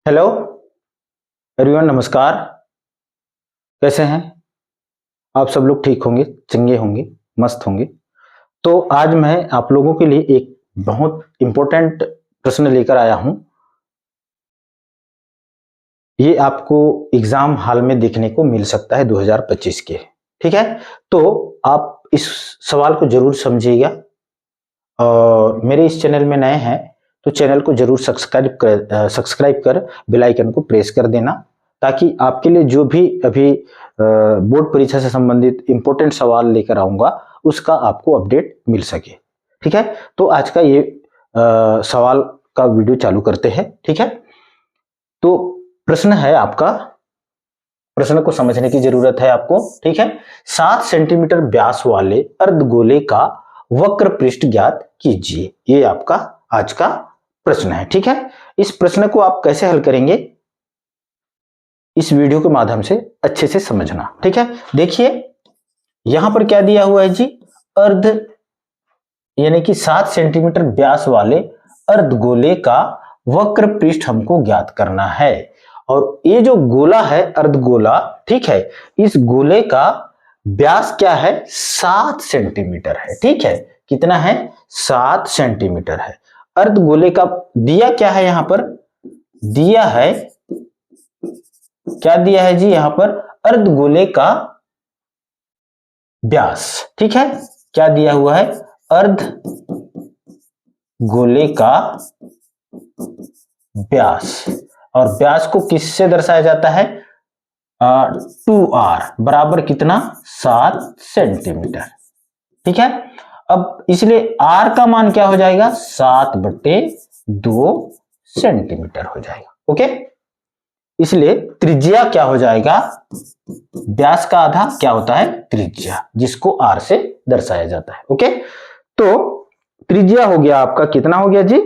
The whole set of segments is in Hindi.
हेलो एवरीवन, नमस्कार। कैसे हैं आप सब लोग? ठीक होंगे, चंगे होंगे, मस्त होंगे। तो आज मैं आप लोगों के लिए एक बहुत इंपॉर्टेंट प्रश्न लेकर आया हूं। ये आपको एग्जाम हॉल में देखने को मिल सकता है 2025 के। ठीक है, तो आप इस सवाल को जरूर समझिएगा और मेरे इस चैनल में नए हैं तो चैनल को जरूर सब्सक्राइब कर बेल आइकन को प्रेस कर देना, ताकि आपके लिए जो भी अभी बोर्ड परीक्षा से संबंधित इंपॉर्टेंट सवाल लेकर आऊंगा उसका आपको अपडेट मिल सके। ठीक है, तो आज का ये सवाल का वीडियो चालू करते हैं। ठीक है, तो प्रश्न है आपका, प्रश्न को समझने की जरूरत है आपको। ठीक है, 7 सेंटीमीटर व्यास वाले अर्धगोले का वक्र पृष्ठ ज्ञात कीजिए। ये आपका आज का प्रश्न है। ठीक है, इस प्रश्न को आप कैसे हल करेंगे इस वीडियो के माध्यम से अच्छे से समझना। ठीक है, देखिए यहां पर क्या दिया हुआ है जी, अर्ध यानी कि 7 सेंटीमीटर व्यास वाले अर्धगोले का वक्र पृष्ठ हमको ज्ञात करना है। और ये जो गोला है अर्धगोला, ठीक है, इस गोले का व्यास क्या है? 7 सेंटीमीटर है। ठीक है, कितना है? 7 सेंटीमीटर है। अर्धगोले का दिया क्या है? यहां पर दिया है, क्या दिया है जी? यहां पर अर्धगोले का व्यास। ठीक है, क्या दिया हुआ है? अर्धगोले का व्यास। और व्यास को किससे दर्शाया जाता है? 2r बराबर कितना? 7 सेंटीमीटर। ठीक है, अब इसलिए r का मान क्या हो जाएगा? 7/2 सेंटीमीटर हो जाएगा। ओके, इसलिए त्रिज्या क्या हो जाएगा? व्यास का आधा क्या होता है? त्रिज्या, जिसको r से दर्शाया जाता है। ओके, तो त्रिज्या हो गया आपका, कितना हो गया जी?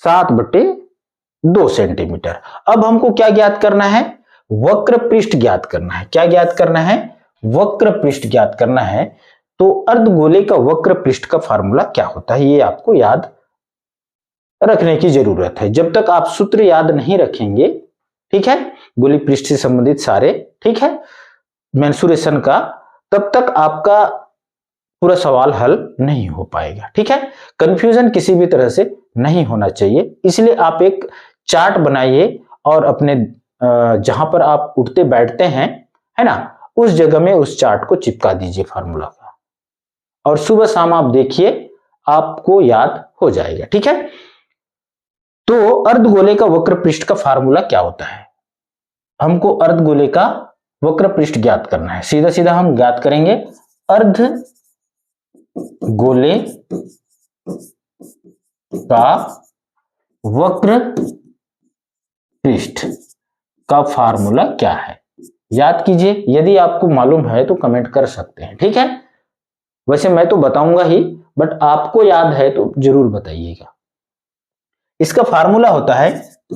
7/2 सेंटीमीटर। अब हमको क्या ज्ञात करना है? वक्र पृष्ठ ज्ञात करना है। क्या ज्ञात करना है? वक्र पृष्ठ ज्ञात करना है। तो अर्धगोले का वक्र पृष्ठ का फार्मूला क्या होता है, ये आपको याद रखने की जरूरत है। जब तक आप सूत्र याद नहीं रखेंगे, ठीक है, गोली पृष्ठ से संबंधित सारे, ठीक है, मेंसुरेशन का, तब तक आपका पूरा सवाल हल नहीं हो पाएगा। ठीक है, कंफ्यूजन किसी भी तरह से नहीं होना चाहिए, इसलिए आप एक चार्ट बनाइए और अपने जहां पर आप उठते बैठते हैं, है ना, उस जगह में उस चार्ट को चिपका दीजिए फार्मूला का, और सुबह शाम आप देखिए, आपको याद हो जाएगा। ठीक है, तो अर्धगोले का वक्र पृष्ठ का फार्मूला क्या होता है? हमको अर्धगोले का वक्र पृष्ठ ज्ञात करना है। सीधा सीधा हम ज्ञात करेंगे, अर्धगोले का वक्र पृष्ठ का फार्मूला क्या है? याद कीजिए, यदि आपको मालूम है तो कमेंट कर सकते हैं। ठीक है, वैसे मैं तो बताऊंगा ही, बट आपको याद है तो जरूर बताइएगा। इसका फार्मूला होता है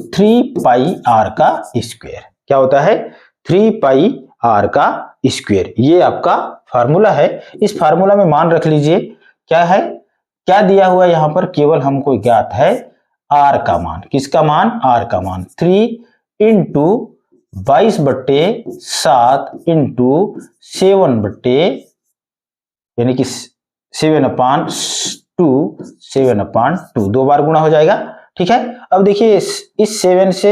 3πr का स्क्वायर। क्या होता है? 3πr का स्क्वायर। ये आपका फार्मूला है। इस फार्मूला में मान रख लीजिए, क्या है, क्या दिया हुआ है यहां पर? केवल हमको ज्ञात है r का मान। किसका मान? r का मान। 3 इंटू 22/7 इंटू 7 यानी कि 7/2 दो बार गुणा हो जाएगा। ठीक है, अब देखिए इस 7 से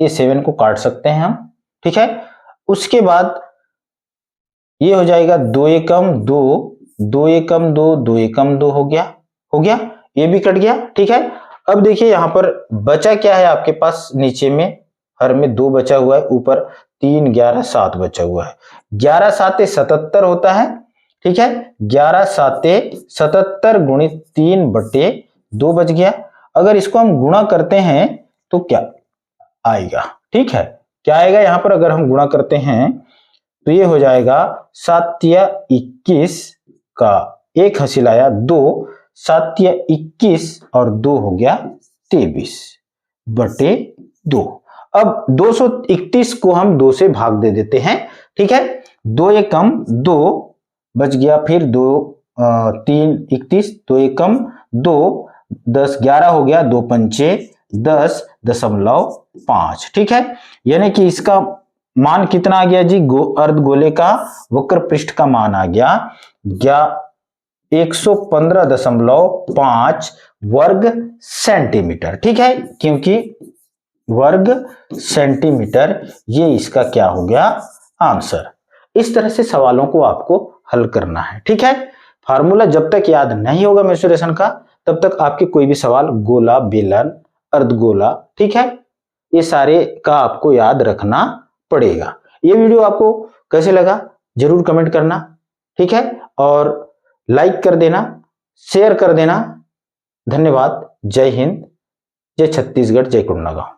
ये 7 को काट सकते हैं हम। ठीक है, उसके बाद ये हो जाएगा 2 एकम 2, 2 एकम 2, 2 एकम 2 हो गया, ये भी कट गया। ठीक है, अब देखिए यहां पर बचा क्या है आपके पास? नीचे में हर में 2 बचा हुआ है, ऊपर 3 11 7 बचा हुआ है। 11 7 77 होता है। ठीक है, 11 7 77 गुणित 3/2 बच गया। अगर इसको हम गुणा करते हैं तो क्या आएगा? ठीक है, क्या आएगा यहां पर? अगर हम गुणा करते हैं तो ये हो जाएगा 7 या 21 का 1 हासिल आया 2, 7 या 21 और 2 हो गया 23/2। अब 231 को हम 2 से भाग दे देते हैं। ठीक है, 2 एकम 2 बच गया, फिर 2 3 31, 2 एकम 2 10 11 हो गया, 2 पंचे 10.5। ठीक है, यानी कि इसका मान कितना आ गया जी, अर्धगोले का वक्र पृष्ठ का मान आ गया 115.5 वर्ग सेंटीमीटर। ठीक है, क्योंकि वर्ग सेंटीमीटर ये इसका क्या हो गया, आंसर। इस तरह से सवालों को आपको हल करना है। ठीक है, फार्मूला जब तक याद नहीं होगा मेंसुरेशन का, तब तक आपके कोई भी सवाल गोला, बेलन, अर्धगोला, ठीक है, ये सारे का आपको याद रखना पड़ेगा। ये वीडियो आपको कैसे लगा जरूर कमेंट करना। ठीक है, और लाइक कर देना, शेयर कर देना। धन्यवाद। जय हिंद, जय छत्तीसगढ़, जय कुंडा गांव।